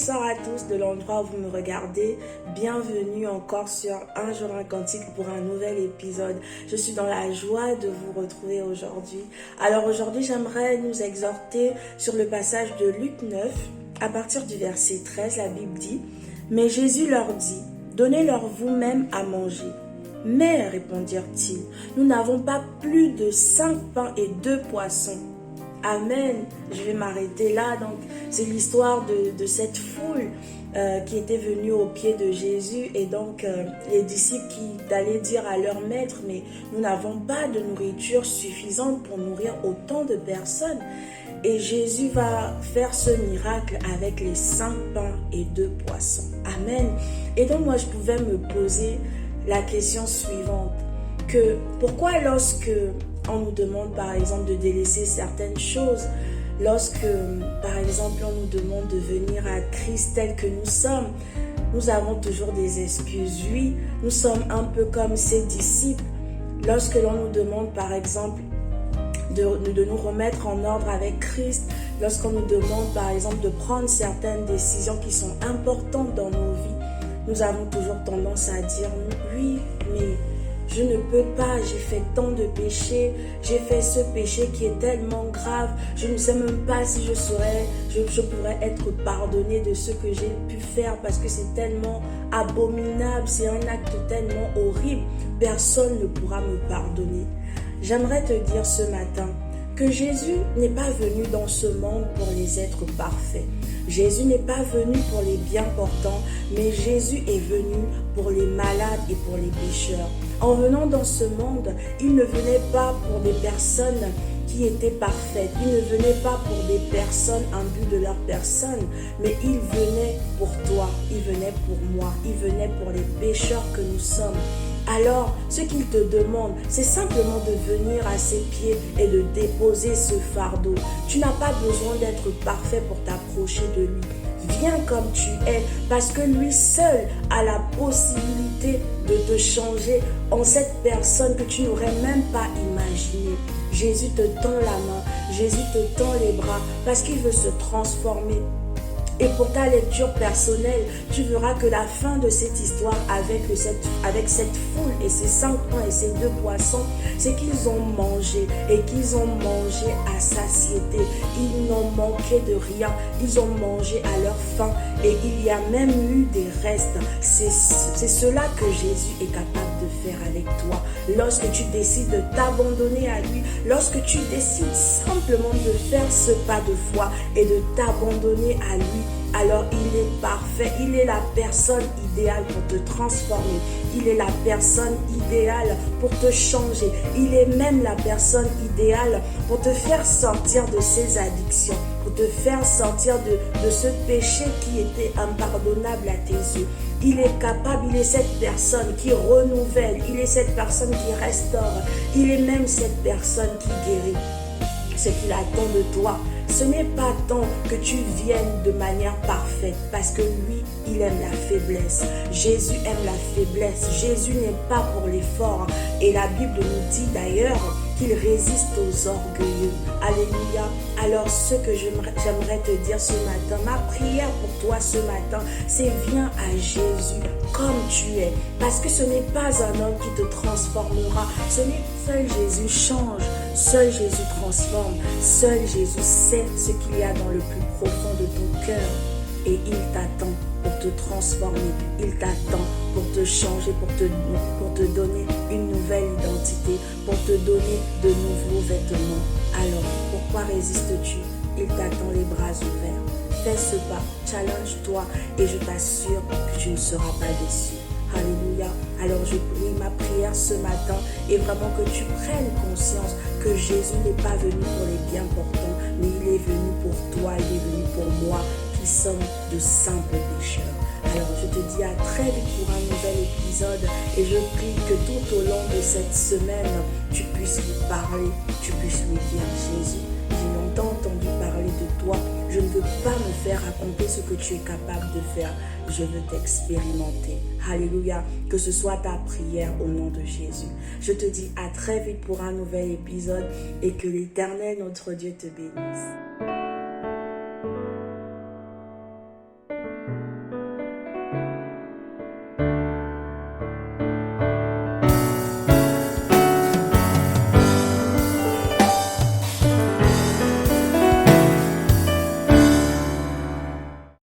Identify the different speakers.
Speaker 1: bonsoir à tous de l'endroit où vous me regardez. Bienvenue encore sur Un jour un cantique pour un nouvel épisode. Je suis dans la joie de vous retrouver aujourd'hui. Alors aujourd'hui, j'aimerais nous exhorter sur le passage de Luc 9, à partir du verset 13, la Bible dit « Mais Jésus leur dit, donnez-leur vous-même à manger. » Mais, répondirent-ils, nous n'avons pas plus de 5 pains et 2 poissons. Amen. Je vais m'arrêter là. Donc, c'est l'histoire de cette foule qui était venue au pied de Jésus et donc les disciples qui allaient dire à leur maître, mais nous n'avons pas de nourriture suffisante pour nourrir autant de personnes. Et Jésus va faire ce miracle avec les 5 pains et 2 poissons. Amen. Et donc, moi, je pouvais me poser la question suivante, que pourquoi lorsque on nous demande par exemple de délaisser certaines choses, lorsque par exemple on nous demande de venir à Christ tel que nous sommes, nous avons toujours des excuses. Oui, nous sommes un peu comme ses disciples. Lorsque l'on nous demande par exemple de nous remettre en ordre avec Christ, lorsqu'on nous demande par exemple de prendre certaines décisions qui sont importantes dans nos vies, nous avons toujours tendance à dire oui, mais je ne peux pas, j'ai fait tant de péchés, j'ai fait ce péché qui est tellement grave, je ne sais même pas si je pourrais être pardonné de ce que j'ai pu faire parce que c'est tellement abominable, c'est un acte tellement horrible, personne ne pourra me pardonner. J'aimerais te dire ce matin que Jésus n'est pas venu dans ce monde pour les êtres parfaits. Jésus n'est pas venu pour les bien portants, mais Jésus est venu pour les malades et pour les pécheurs. En venant dans ce monde, il ne venait pas pour des personnes qui étaient parfaites. Il ne venait pas pour des personnes imbues de leur personne, mais il venait pour toi, il venait pour moi, il venait pour les pécheurs que nous sommes. Alors, ce qu'il te demande, c'est simplement de venir à ses pieds et de déposer ce fardeau. Tu n'as pas besoin d'être parfait pour t'approcher de lui. Viens comme tu es, parce que lui seul a la possibilité de te changer en cette personne que tu n'aurais même pas imaginée. Jésus te tend la main, Jésus te tend les bras, parce qu'il veut se transformer. Et pour ta lecture personnelle, tu verras que la fin de cette histoire avec cette foule et ces 5 pains et ces 2 poissons, c'est qu'ils ont mangé et qu'ils ont mangé à satiété. Ils n'ont manqué de rien. Ils ont mangé à leur faim et il y a même eu des restes. C'est cela que Jésus est capable de faire avec toi. Lorsque tu décides de t'abandonner à lui, lorsque tu décides simplement de faire ce pas de foi et de t'abandonner à lui, alors il est parfait, il est la personne idéale pour te transformer, il est la personne idéale pour te changer, il est même la personne idéale pour te faire sortir de ces addictions, pour te faire sortir de ce péché qui était impardonnable à tes yeux. Il est capable, il est cette personne qui renouvelle, il est cette personne qui restaure, il est même cette personne qui guérit. Ce qu'il attend de toi, ce n'est pas tant que tu viennes de manière parfaite, parce que lui, il aime la faiblesse. Jésus aime la faiblesse. Jésus n'est pas pour les forts. Et la Bible nous dit d'ailleurs qu'il résiste aux orgueilleux. Alléluia. Alors ce que j'aimerais te dire ce matin, ma prière pour toi ce matin, c'est viens à Jésus comme tu es. Parce que ce n'est pas un homme qui te transformera. Ce n'est seul Jésus change. Seul Jésus transforme. Seul Jésus sait ce qu'il y a dans le plus profond de ton cœur. Et il t'attend pour te transformer. Il t'attend pour te changer, pour te donner une nouvelle identité, pour te donner de nouveaux vêtements. Alors, pourquoi résistes-tu? Il t'attend les bras ouverts. Fais ce pas, challenge-toi et je t'assure que tu ne seras pas déçu. Alléluia. Alors je prie, ma prière ce matin est vraiment que tu prennes conscience que Jésus n'est pas venu pour les bien portants, mais il est venu pour toi, il est venu pour moi, qui sommes de simples pécheurs. Alors je te dis à très vite pour un nouvel épisode et je prie que tout au long de cette semaine, tu puisses lui parler, tu puisses lui dire Jésus, j'ai longtemps entendu parler de toi, je ne veux pas me faire raconter ce que tu es capable de faire, je veux t'expérimenter. Alléluia, que ce soit ta prière au nom de Jésus. Je te dis à très vite pour un nouvel épisode et que l'Éternel, notre Dieu, te bénisse.